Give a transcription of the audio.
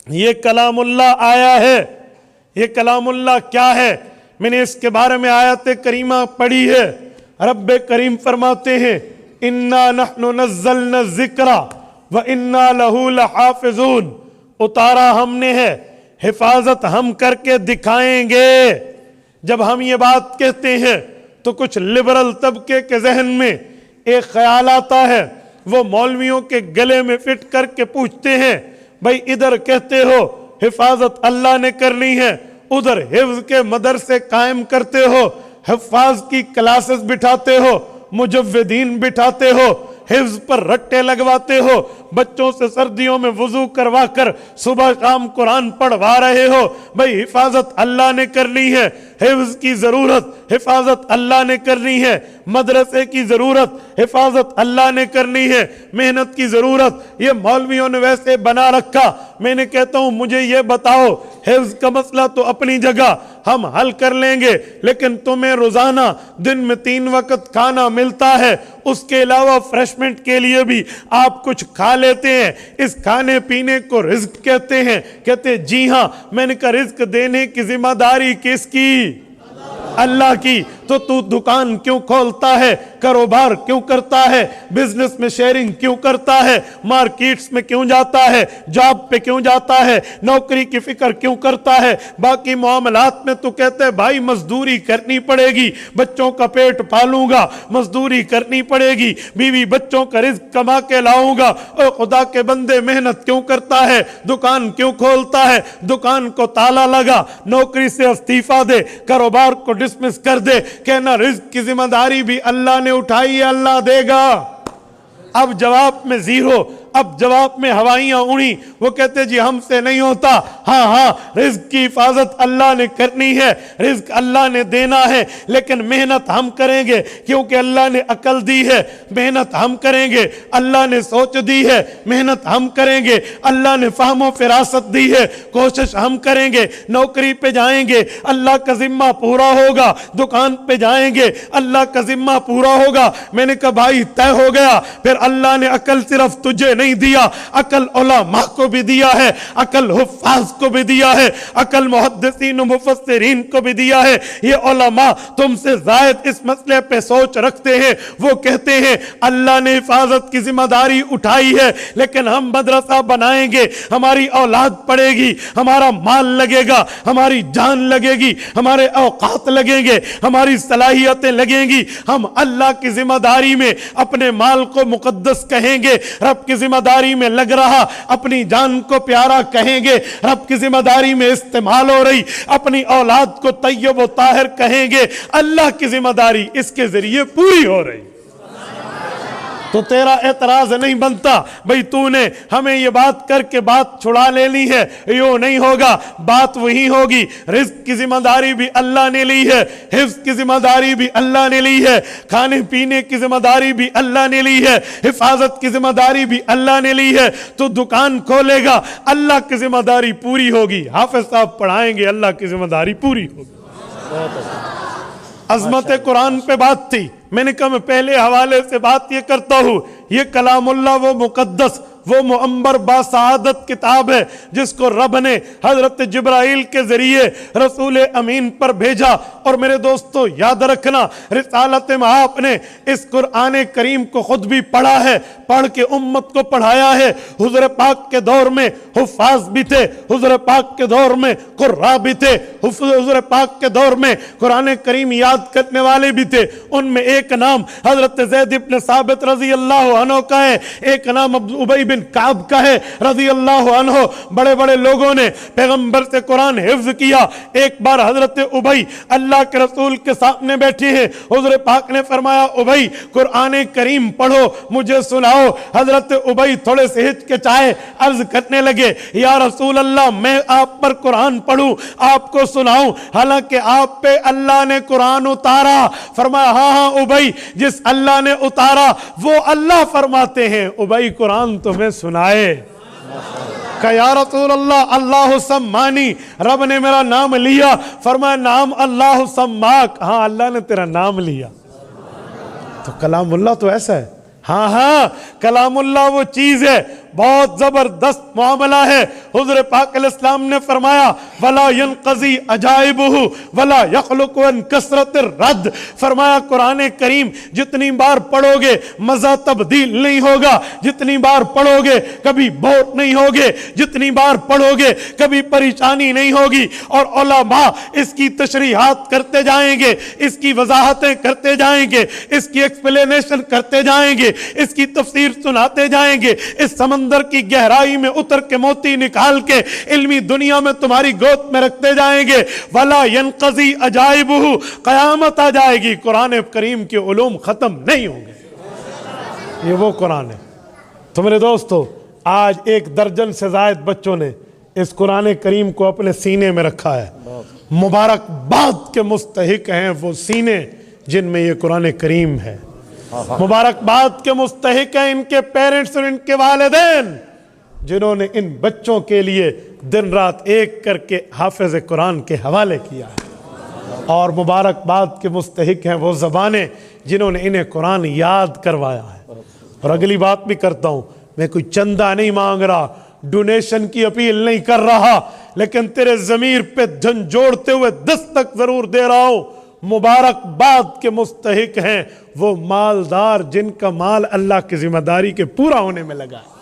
ये कलामुल्लाह आया है। ये कलामुल्लाह क्या है? मैंने इसके बारे में आयत करीमा पढ़ी है। रब्बे करीम फरमाते हैं, इन्ना नहनु नज़्ज़लना ज़िक्रा व इन्ना लहू लहाफ़िज़ून। उतारा हमने है, हिफाजत हम करके दिखाएंगे। जब हम ये बात कहते हैं तो कुछ लिबरल तबके के जहन में एक ख्याल आता है, वो मौलवियों के गले में फिट करके पूछते हैं, भाई इधर कहते हो हिफाजत अल्लाह ने करनी है, उधर हिफ्ज के मदरसे कायम करते हो, हिफाज की क्लासेस बिठाते हो, मुजव्विदीन बिठाते हो, हिफ्ज पर रट्टे लगवाते हो, बच्चों से सर्दियों में वुजू करवा कर सुबह शाम कुरान पढ़वा रहे हो। भाई हिफाजत अल्लाह ने करनी है, हिफ्ज की जरूरत हिफाजत अल्लाह ने करनी है, मदरसे की जरूरत हिफाजत अल्लाह ने करनी है, मेहनत की जरूरत ये मौलवियों ने वैसे बना रखा। मैंने कहता हूं मुझे ये बताओ, हिफ्ज का मसला तो अपनी जगह हम हल कर लेंगे, लेकिन तुम्हें रोजाना दिन में 3 वक्त खाना मिलता है, उसके अलावा फ्रेशमेंट के लिए भी आप कुछ खा लेते हैं। इस खाने पीने को रिज्क कहते हैं। कहते जी हां। मैंने कहा रिज्क देने की जिम्मेदारी किसकी? अल्लाह की। तो तू दुकान क्यों खोलता है, कारोबार क्यों करता है, बिजनेस में शेयरिंग क्यों करता है, मार्केट्स में क्यों जाता है, जॉब पे क्यों जाता है, नौकरी की फिक्र क्यों करता है, बाकी मामलात में तू कहते हैं भाई मजदूरी करनी पड़ेगी, बच्चों का पेट पालूंगा, मजदूरी करनी पड़ेगी, बीवी बच्चों का रिज्क कमा के लाऊंगा। और खुदा के बंदे मेहनत क्यों करता है, दुकान क्यों खोलता है, दुकान को ताला लगा, नौकरी से इस्तीफा दे, कारोबार को डिसमिस कर दे, कहना रिज्क की जिम्मेदारी भी अल्लाह ने उठाई है, अल्लाह देगा। अब जवाब में जीरो, अब जवाब में हवाइयां उड़ी। वो कहते जी हमसे नहीं होता। हाँ हाँ, रिज्क की हिफाजत अल्लाह ने करनी है, रिज्क अल्लाह ने देना है, लेकिन मेहनत हम करेंगे क्योंकि अल्लाह ने अकल दी है, मेहनत हम करेंगे, अल्लाह ने सोच दी है, मेहनत हम करेंगे, अल्लाह ने फहमो फिरासत दी है, कोशिश हम करेंगे, नौकरी पे जाएंगे अल्लाह का जिम्मा पूरा होगा, दुकान पे जाएंगे अल्लाह का जिम्मा पूरा होगा। मैंने कहा भाई तय हो गया। फिर अल्लाह ने अकल सिर्फ तुझे नहीं दिया, अकल उलमा को भी दिया है, अकल हुफ्फाज को भी दिया है, अकल मुहद्दिसीन और मुफस्सिरीन को भी दिया है। ये उलमा तुमसे जायद इस मसले पे सोच रखते हैं। वो कहते हैं अल्लाह ने हिफाजत की जिम्मेदारी उठाई है, लेकिन हम मदरसा बनाएंगे, हमारी औलाद पढ़ेगी, हमारा माल लगेगा, हमारी जान लगेगी, हमारे औकात लगेंगे, हमारी सलाहियतें लगेंगी। हम अल्लाह की जिम्मेदारी में अपने माल को मुकद्दस कहेंगे, रब की जिम्मेदारी में लग रहा अपनी जान को प्यारा कहेंगे, रब की जिम्मेदारी में इस्तेमाल हो रही अपनी औलाद को तय्यब व ताहिर कहेंगे। अल्लाह की जिम्मेदारी इसके जरिए पूरी हो रही। तो तेरा एतराज नहीं बनता भाई तूने हमें ये बात करके बात छुड़ा लेनी है, यो नहीं होगा। बात वही होगी, रिज्क की जिम्मेदारी भी अल्लाह ने ली है, हिफ्ज की जिम्मेदारी भी अल्लाह ने ली है, खाने पीने की जिम्मेदारी भी अल्लाह ने ली है, हिफाजत की जिम्मेदारी भी अल्लाह ने ली है। तो दुकान खोलेगा अल्लाह की जिम्मेदारी पूरी होगी, हाफिज साहब पढ़ाएंगे अल्लाह की जिम्मेदारी पूरी होगी। अजमत कुरान पे बात थी, मैंने कहा मैं पहले हवाले से बात ये करता हूं। ये कलामुल्लाह वो मुकद्दस वो मुअम्बर बासादत किताब है जिसको रब ने हजरत जिब्राइल के जरिए रसूल अमीन पर भेजा। और मेरे दोस्तों याद रखना, रिसालत में आपने इस कुरान करीम को खुद भी पढ़ा है, पढ़ के उम्मत को पढ़ाया है। हुजूर पाक के दौर में हुफ्फाज भी थे, हुजूर पाक के दौर में कुर्रा भी थे, हुजूर पाक के दौर में कुरान करीम याद करने वाले भी थे। उनमें एक नाम हजरत ज़ैद इब्न साबित रजी अल्लाह अन्हु का है, एक नाम उबई बिन काब का है रजी अल्लाह अन्हु। बड़े बड़े लोगों ने पैगंबर से कुरान हिफ्ज किया। एक बार हजरत उबई अल्लाह के रसूल के सामने बैठे हैं, हुजूर पाक ने फरमाया उबई कुरान करीम पढ़ो, मुझे सुनाओ। हजरत उबई थोड़े से हिचकिचाए, अर्ज करने लगे या रसूल अल्लाह मैं आप पर कुरान पढ़ूं, आपको सुनाऊं, हालांकि आप पे अल्लाह ने कुरान उतारा। फरमाया हाँ हाँ उबई, जिस अल्लाह ने उतारा वो अल्लाह फरमाते हैं उबई कुरान तुम्हें सुनाए। या रसूल अल्लाह अल्लाह सम्मानी, रब ने मेरा नाम लिया। फरमाया नाम अल्लाह सम्माक, हाँ अल्लाह ने तेरा नाम लिया। तो कलामुल्लाह तो ऐसा है। हाँ हाँ, कलामुल्लाह वो चीज है, बहुत जबरदस्त मामला है। हुज़ूर पाक अलैहिस्सलाम ने फरमाया वला यनक़ज़ी अजाइबुहु वला यख़लुक़ु अन कसरतिर रद्द। फरमाया कुरान करीम जितनी बार पढ़ोगे मजा तब्दील नहीं होगा, जितनी बार पढ़ोगे कभी बोर नहीं होगे, जितनी बार पढ़ोगे कभी परेशानी नहीं होगी। और उलमा इसकी तशरीहात करते जाएंगे, इसकी वजाहतें करते जाएंगे, इसकी एक्सप्लेनेशन करते जाएंगे, इसकी तफसीर सुनाते जाएंगे। इस समंदर की गहराई में उतर के मोती निकाल के इल्मी दुनिया में तुम्हारी गोद में रखते जाएंगे। वला यनक़ज़ी अजाइबुहु, क़यामत आ जाएगी, कुरान करीम के उलूम खत्म नहीं होंगे। ये वो कुरान है। तो मेरे दोस्तों, आज 1 दर्जन से ज़ायद बच्चों ने इस कुरान करीम को अपने सीने में रखा है। मुबारकबाद के मुस्तहिक हैं वो सीने जिनमें ये कुरान करीम है। मुबारकबाद के मुस्तहिक हैं इनके पेरेंट्स और इनके वालिदैन जिन्होंने इन बच्चों के लिए दिन रात एक करके हाफिज कुरान के हवाले किया है। और मुबारकबाद के मुस्तहिक हैं वो ज़बानें जिन्होंने इन्हें कुरान याद करवाया है। और अगली बात भी करता हूँ, मैं कोई चंदा नहीं मांग रहा, डोनेशन की अपील नहीं कर रहा, लेकिन तेरे ज़मीर पे धन जोड़ते हुए दस्तक जरूर दे रहा हूं। मुबारकबाद के मुस्तहिक हैं वो मालदार जिनका माल अल्लाह की जिम्मेदारी के पूरा होने में लगा है।